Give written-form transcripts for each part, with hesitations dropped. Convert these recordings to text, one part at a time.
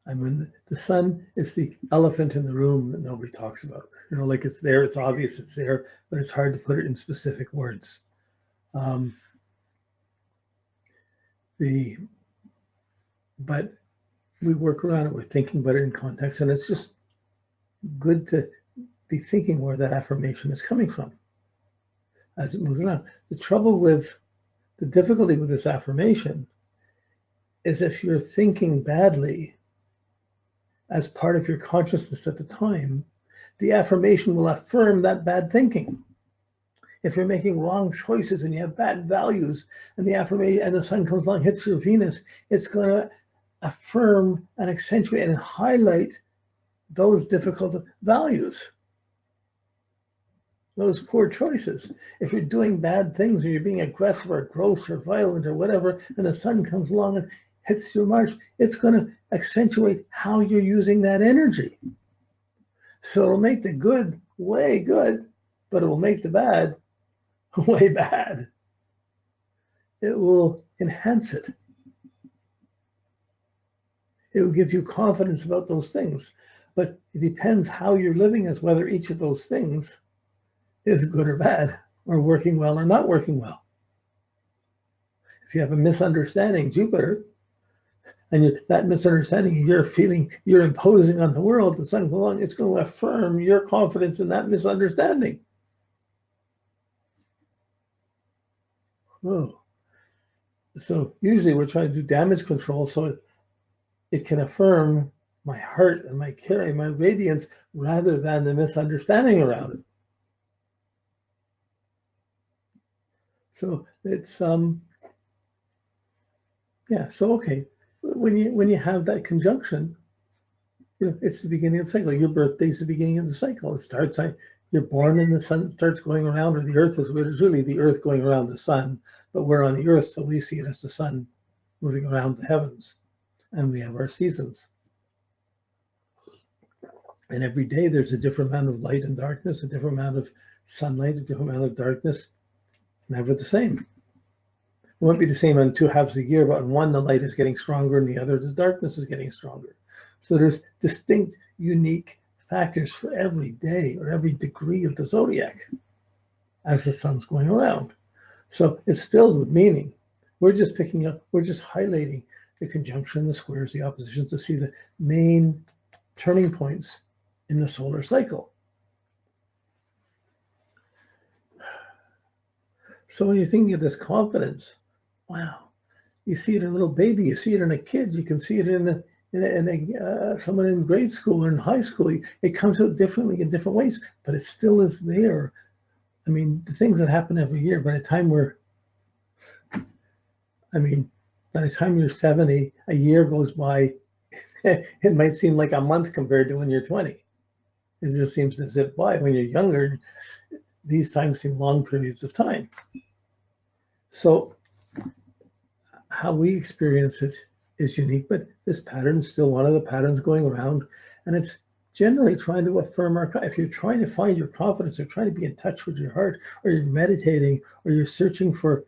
I mean, the sun is the elephant in the room that nobody talks about. Like it's there, it's obvious it's there, but it's hard to put it in specific words. But we work around it. We're thinking about it in context, and it's just good to be thinking where that affirmation is coming from as it moves around. The difficulty with this affirmation is if you're thinking badly as part of your consciousness at the time, the affirmation will affirm that bad thinking. If you're making wrong choices and you have bad values, and the affirmation and the sun comes along, hits your Venus, it's going to affirm and accentuate and highlight those difficult values, those poor choices. If you're doing bad things, or you're being aggressive or gross or violent or whatever, and the sun comes along and hits your Mars, it's going to accentuate how you're using that energy. So it'll make the good way good, but it will make the bad way bad. It will enhance it. It will give you confidence about those things. But it depends how you're living as whether each of those things is good or bad, or working well or not working well. If you have a misunderstanding, Jupiter, and that misunderstanding you're feeling you're imposing on the world, the sun comes along, it's going to affirm your confidence in that misunderstanding. Oh. So usually we're trying to do damage control so it can affirm my heart and my care and my radiance rather than the misunderstanding around it. So it's yeah. So okay, when you have that conjunction, it's the beginning of the cycle. Your birthday's the beginning of the cycle. It starts. You're born and the sun starts going around, or the earth is really the earth going around the sun, but we're on the earth, so we see it as the sun moving around the heavens, and we have our seasons. And every day there's a different amount of light and darkness, a different amount of sunlight, a different amount of darkness. It's never the same. It won't be the same on 2 halves a year, but in one the light is getting stronger and the other the darkness is getting stronger. So there's distinct, unique factors for every day or every degree of the zodiac as the sun's going around. So it's filled with meaning. We're just highlighting the conjunction, the squares, the oppositions to see the main turning points in the solar cycle. So when you're thinking of this confidence, wow, you see it in a little baby, you see it in a kid, you can see it in someone in grade school or in high school. It comes out differently in different ways, but it still is there. I mean, the things that happen every year, by the time you're 70, a year goes by, it might seem like a month compared to when you're 20. It just seems to zip by. When you're younger, these times seem long periods of time. So how we experience it is unique, but this pattern is still one of the patterns going around, and it's generally trying to affirm if you're trying to find your confidence or trying to be in touch with your heart, or you're meditating, or you're searching for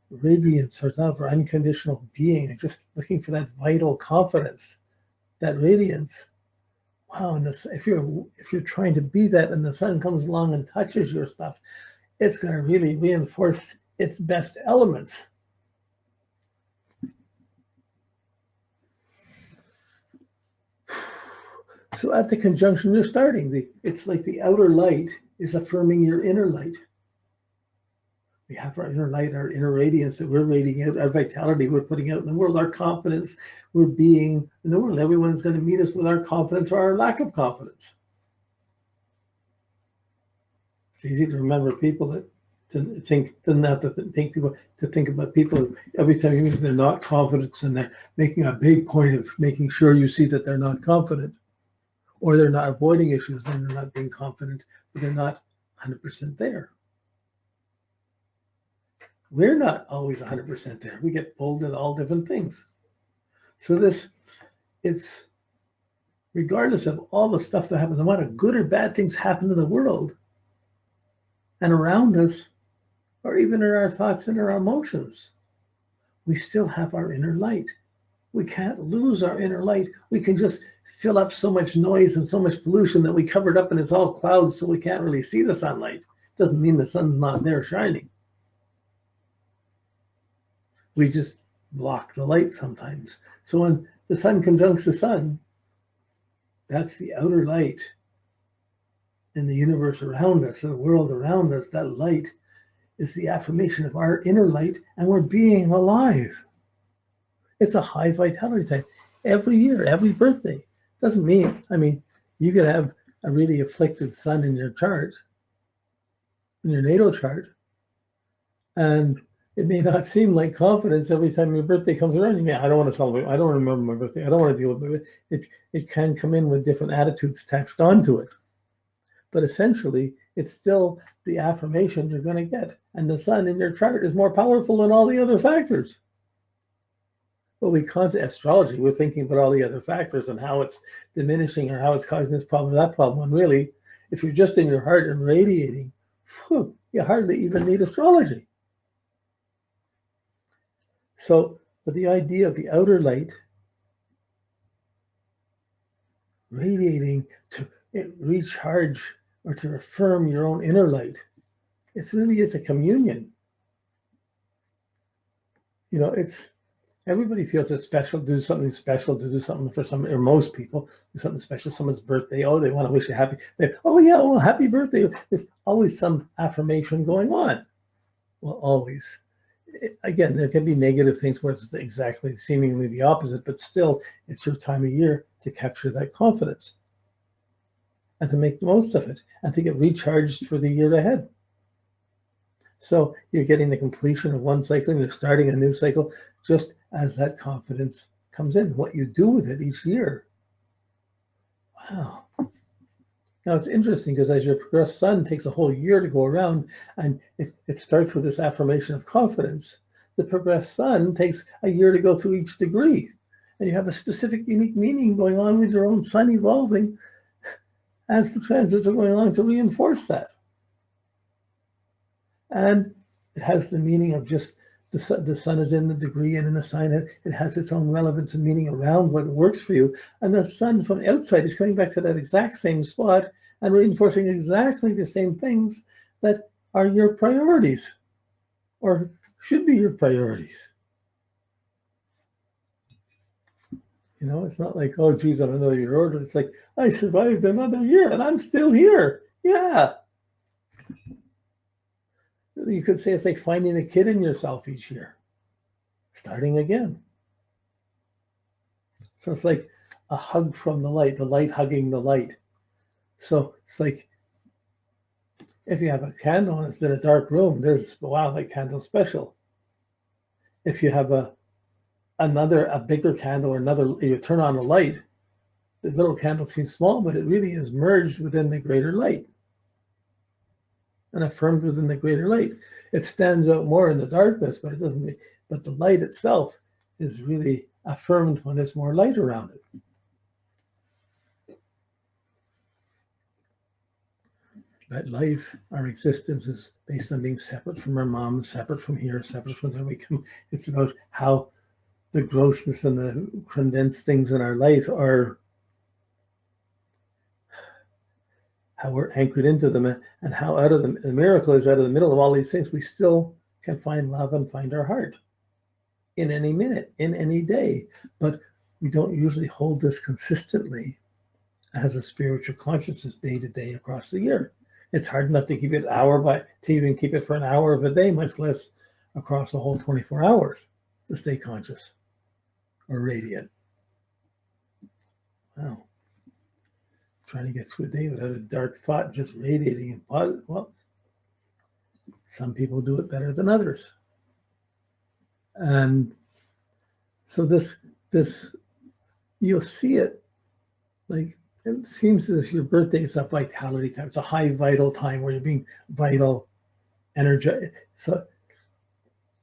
radiance or love or unconditional being and just looking for that vital confidence, that radiance. Wow, and if you're trying to be that and the sun comes along and touches your stuff, it's going to really reinforce its best elements. So at the conjunction you're starting, it's like the outer light is affirming your inner light. We have our inner light, our inner radiance that we're radiating out, our vitality we're putting out in the world, our confidence we're being in the world. Everyone's going to meet us with our confidence or our lack of confidence. It's easy to remember people that to think about people every time you meet they're not confident, and they're making a big point of making sure you see that they're not confident, or they're not avoiding issues, then they're not being confident, but they're not 100% there. We're not always 100% there. We get pulled in all different things. So it's regardless of all the stuff that happens, no matter good or bad things happen in the world and around us, or even in our thoughts and our emotions, we still have our inner light. we can't lose our inner light. We can just fill up so much noise and so much pollution that we cover it up and it's all clouds, so we can't really see the sunlight. Doesn't mean the sun's not there shining. We just block the light sometimes. So when the sun conjuncts the sun, that's the outer light in the universe around us, in the world around us. That light is the affirmation of our inner light, and we're being alive. It's a high vitality time. Every year, every birthday. Doesn't mean, I mean, you could have a really afflicted sun in your chart, in your natal chart, and it may not seem like confidence every time your birthday comes around. You may, I don't want to celebrate. I don't remember my birthday. I don't want to deal with it. It can come in with different attitudes tacked onto it. But essentially, it's still the affirmation you're going to get. And the sun in your chart is more powerful than all the other factors. But we constantly, astrology, we're thinking about all the other factors and how it's diminishing or how it's causing this problem or that problem. When really, if you're just in your heart and radiating, whew, you hardly even need astrology. So, but the idea of the outer light radiating to recharge or to affirm your own inner light, it really is a communion. You know, it's, everybody feels it's special to do something special, to do something for some, or most people do something special, someone's birthday. Oh, they want to wish you happy. Oh yeah, well, happy birthday. There's always some affirmation going on. Well, always. Again, there can be negative things where it's exactly seemingly the opposite, but still it's your time of year to capture that confidence and to make the most of it and to get recharged for the year ahead. So you're getting the completion of one cycle and you're starting a new cycle just as that confidence comes in. What you do with it each year. Wow. Now it's interesting because as your progressed sun takes a whole year to go around and it starts with this affirmation of confidence, the progressed sun takes a year to go through each degree. And you have a specific unique meaning going on with your own sun evolving as the transits are going on to reinforce that. And it has the meaning of just the sun is in the degree and in the sign. It has its own relevance and meaning around what works for you. And the sun from outside is coming back to that exact same spot and reinforcing exactly the same things that are your priorities or should be your priorities. You know, it's not like, oh, geez, I'm another year older. It's like, I survived another year and I'm still here. Yeah. You could say it's like finding a kid in yourself each year, starting again. So it's like a hug from the light hugging the light. So it's like if you have a candle and it's in a dark room, there's, wow, that candle's special. If you have a bigger candle or you turn on a light, the little candle seems small, but it really is merged within the greater light and affirmed within the greater light. It stands out more in the darkness, but it doesn't. But the light itself is really affirmed when there's more light around it. But life, our existence, is based on being separate from our mom, separate from here, separate from there we come. It's about how the grossness and the condensed things in our life are, how we're anchored into them, and how out of the miracle is out of the middle of all these things, we still can find love and find our heart in any minute, in any day. But we don't usually hold this consistently as a spiritual consciousness day to day across the year. It's hard enough to keep it to even keep it for an hour of a day, much less across the whole 24 hours to stay conscious or radiant. Wow. Trying to get through a day without a dark thought, just radiating and positive. Well, some people do it better than others. And so this you'll see it, like, it seems as if your birthday is a vitality time. It's a high vital time where you're being vital, energized. So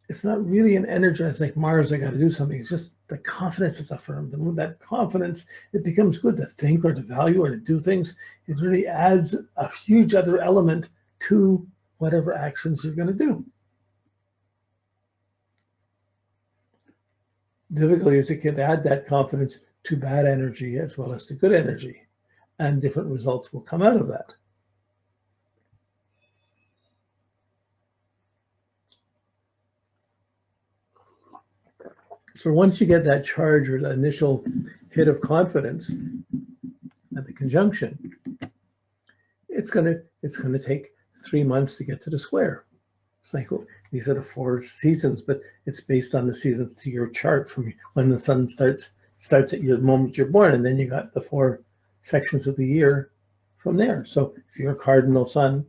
it's not really an energized like Mars, I got to do something. It's just the confidence is affirmed. And with that confidence, it becomes good to think or to value or to do things. It really adds a huge other element to whatever actions you're going to do. Difficulty is it can add that confidence to bad energy as well as to good energy, and different results will come out of that. So once you get that charge or the initial hit of confidence at the conjunction, it's gonna take 3 months to get to the square. It's like, these are the 4 seasons, but it's based on the seasons to your chart from when the sun starts at the moment you're born, and then you got the 4 sections of the year from there. So if you're a cardinal sun,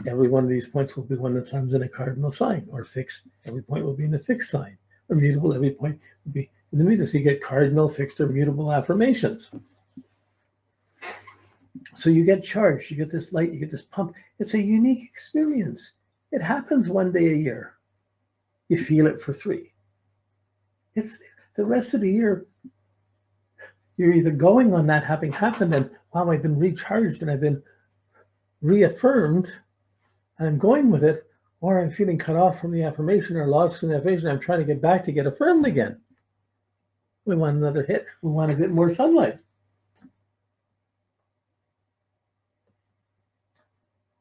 every one of these points will be when the sun's in a cardinal sign, or fixed, every point will be in a fixed sign, or mutable, every point will be in the mutable. So you get cardinal, fixed, or mutable affirmations. So you get charged, you get this light, you get this pump. It's a unique experience. It happens one day a year. You feel it for 3. It's the rest of the year. You're either going on that having happened and, wow, I've been recharged and I've been reaffirmed and I'm going with it, or I'm feeling cut off from the affirmation or lost from the affirmation. I'm trying to get back to get affirmed again. We want another hit. We want to get more sunlight.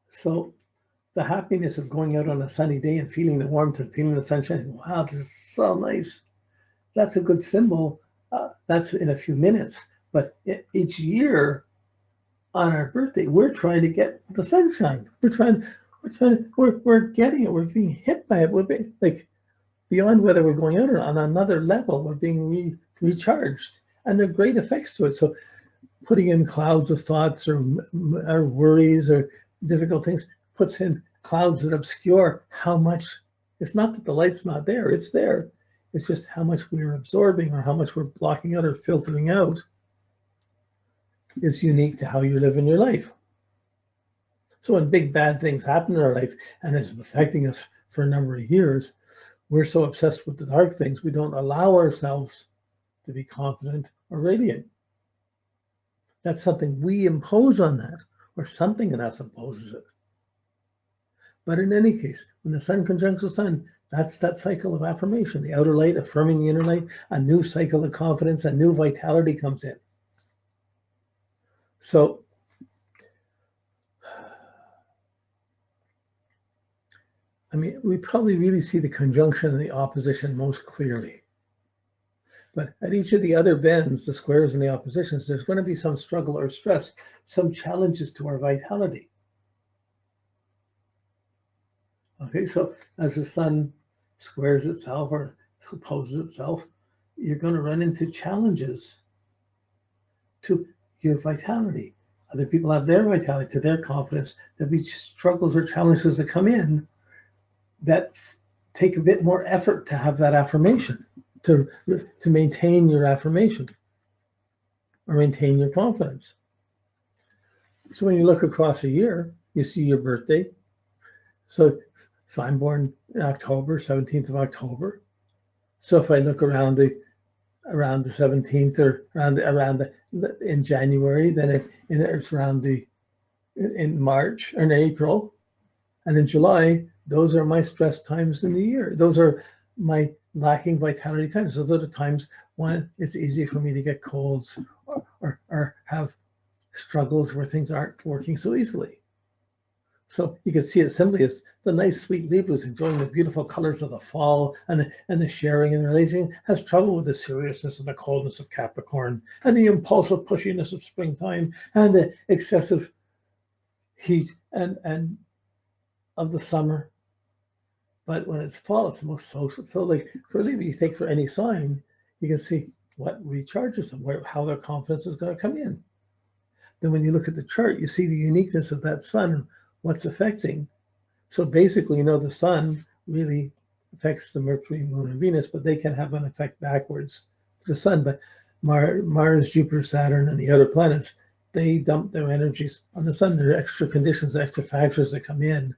So the happiness of going out on a sunny day and feeling the warmth and feeling the sunshine, wow, this is so nice. That's a good symbol. That's in a few minutes. But each year on our birthday, we're trying to get the sunshine. We're getting it. We're being hit by it. We're being, like, beyond whether we're going out or on another level, we're being recharged. And there are great effects to it. So putting in clouds of thoughts or worries or difficult things puts in clouds that obscure how much. It's not that the light's not there, it's there. It's just how much we're absorbing or how much we're blocking out or filtering out is unique to how you're living your life. So when big bad things happen in our life and it's affecting us for a number of years, we're so obsessed with the dark things, we don't allow ourselves to be confident or radiant. That's something we impose on that, or something in us imposes it. But in any case, when the sun conjuncts the sun, that's that cycle of affirmation, the outer light affirming the inner light, a new cycle of confidence, a new vitality comes in. So I mean, we probably really see the conjunction and the opposition most clearly. But at each of the other bends, the squares and the oppositions, there's going to be some struggle or stress, some challenges to our vitality. Okay, so as the sun squares itself or opposes itself, you're going to run into challenges to your vitality. Other people have their vitality, to their confidence. There'll be struggles or challenges that come in that take a bit more effort to have that affirmation, to maintain your affirmation or maintain your confidence. So when you look across a year, you see your birthday. So I'm born in October, 17th of October. So if I look around the 17th or in January, then it's around in March or in April, and in July, those are my stress times in the year. Those are my lacking vitality times. Those are the times when it's easy for me to get colds or have struggles where things aren't working so easily. So you can see it simply as the nice, sweet Libras enjoying the beautiful colors of the fall and the sharing and relation has trouble with the seriousness and the coldness of Capricorn and the impulsive pushiness of springtime and the excessive heat and of the summer. But when it's fall, it's the most social. So like for Libra, you take for any sign, you can see what recharges them, how their confidence is going to come in. Then when you look at the chart, you see the uniqueness of that sun, what's affecting. So basically, the sun really affects the Mercury, Moon, and Venus, but they can have an effect backwards to the sun. But Mars, Jupiter, Saturn, and the other planets, they dump their energies on the sun. There are extra conditions, extra factors that come in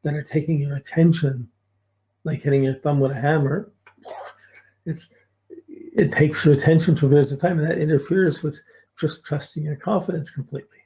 that are taking your attention, like hitting your thumb with a hammer. It takes your attention for periods of time, and that interferes with just trusting your confidence completely.